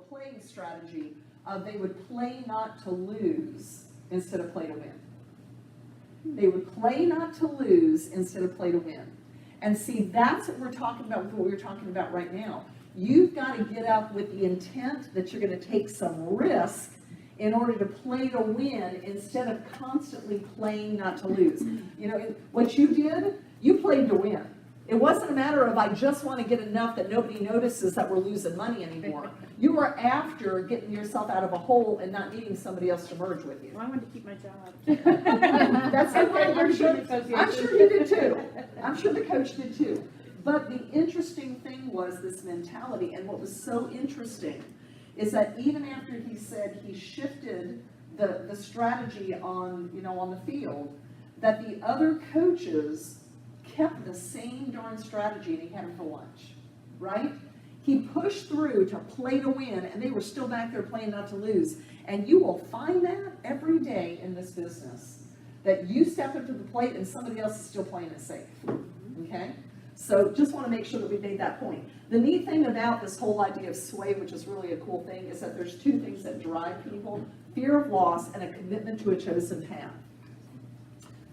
playing strategy of they would play not to lose instead of play to win. They would play not to lose instead of play to win. And see, that's what we're talking about with what we're talking about right now. You've got to get up with the intent that you're going to take some risk in order to play to win instead of constantly playing not to lose. You know, what you did, you played to win. It wasn't a matter of I just want to get enough that nobody notices that we're losing money anymore. You were after getting yourself out of a hole and not needing somebody else to merge with you. Well, I wanted to keep my job. That's okay. I'm sure you did too. I'm sure the coach did too. But the interesting thing was this mentality, and what was so interesting is that even after he said he shifted the strategy on, you know, on the field, that the other coaches kept the same darn strategy, and he had them for lunch, right? He pushed through to play to win, and they were still back there playing not to lose. And you will find that every day in this business, that you step up to the plate and somebody else is still playing it safe, okay? So just want to make sure that we made that point. The neat thing about this whole idea of sway, which is really a cool thing, is that there's two things that drive people: fear of loss and a commitment to a chosen path.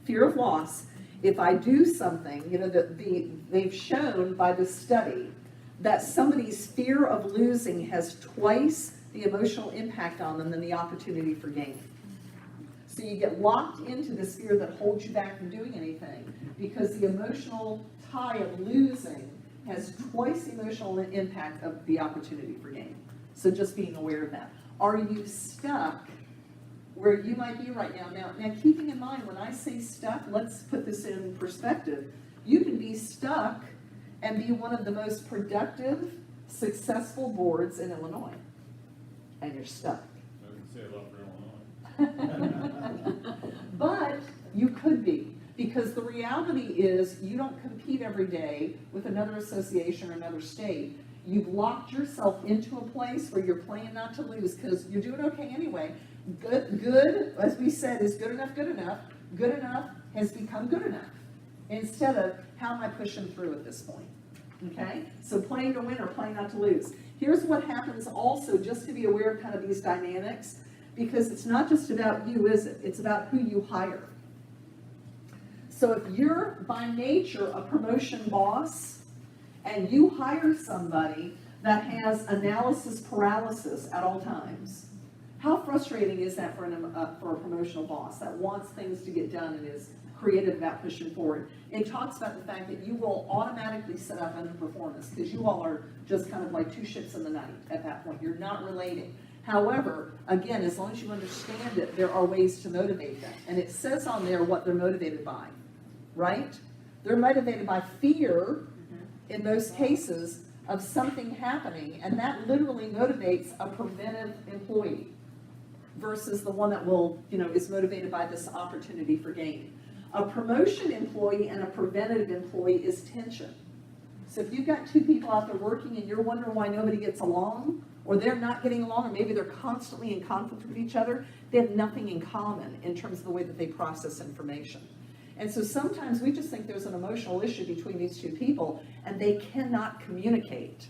Fear of loss. If I do something, you know, they've shown by the study that somebody's fear of losing has twice the emotional impact on them than the opportunity for gain. So you get locked into this fear that holds you back from doing anything because the emotional tie of losing has twice the emotional impact of the opportunity for gain. So just being aware of that. Are you stuck where you might be right now? Now keeping in mind, when I say stuck, let's put this in perspective. You can be stuck and be one of the most productive, successful boards in Illinois, and you're stuck. I can say a lot for Illinois. But you could be, because the reality is you don't compete every day with another association or another state. You've locked yourself into a place where you're playing not to lose because you're doing okay anyway. Good, as we said, is good enough, good enough. Good enough has become good enough. Instead of, how am I pushing through at this point? Okay? So playing to win or playing not to lose. Here's what happens also, just to be aware of kind of these dynamics, because it's not just about you, is it? It's about who you hire. So if you're by nature a promotion boss and you hire somebody that has analysis paralysis at all times, how frustrating is that for a promotional boss that wants things to get done and is creative about pushing forward? It talks about the fact that you will automatically set up underperformance because you all are just kind of like two ships in the night at that point. You're not relating. However, again, as long as you understand it, there are ways to motivate them. And it says on there what they're motivated by, right? They're motivated by fear, in most cases, of something happening, and that literally motivates a preventive employee versus the one that will, you know, is motivated by this opportunity for gain. A promotion employee and a preventative employee is tension. So if you've got two people out there working and you're wondering why nobody gets along, or they're not getting along, or maybe they're constantly in conflict with each other, they have nothing in common in terms of the way that they process information. And so sometimes we just think there's an emotional issue between these two people and they cannot communicate.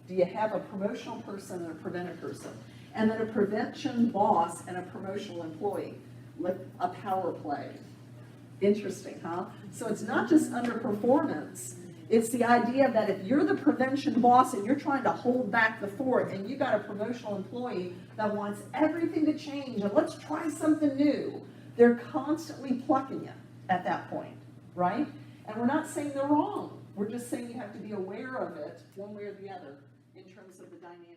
Do you have a promotional person and a preventive person? And then a prevention boss and a promotional employee, like a power play. Interesting, huh? So it's not just underperformance. It's the idea that if you're the prevention boss and you're trying to hold back the fort and you got a promotional employee that wants everything to change and let's try something new, they're constantly plucking you at that point, right? And we're not saying they're wrong. We're just saying you have to be aware of it one way or the other in terms of the dynamics.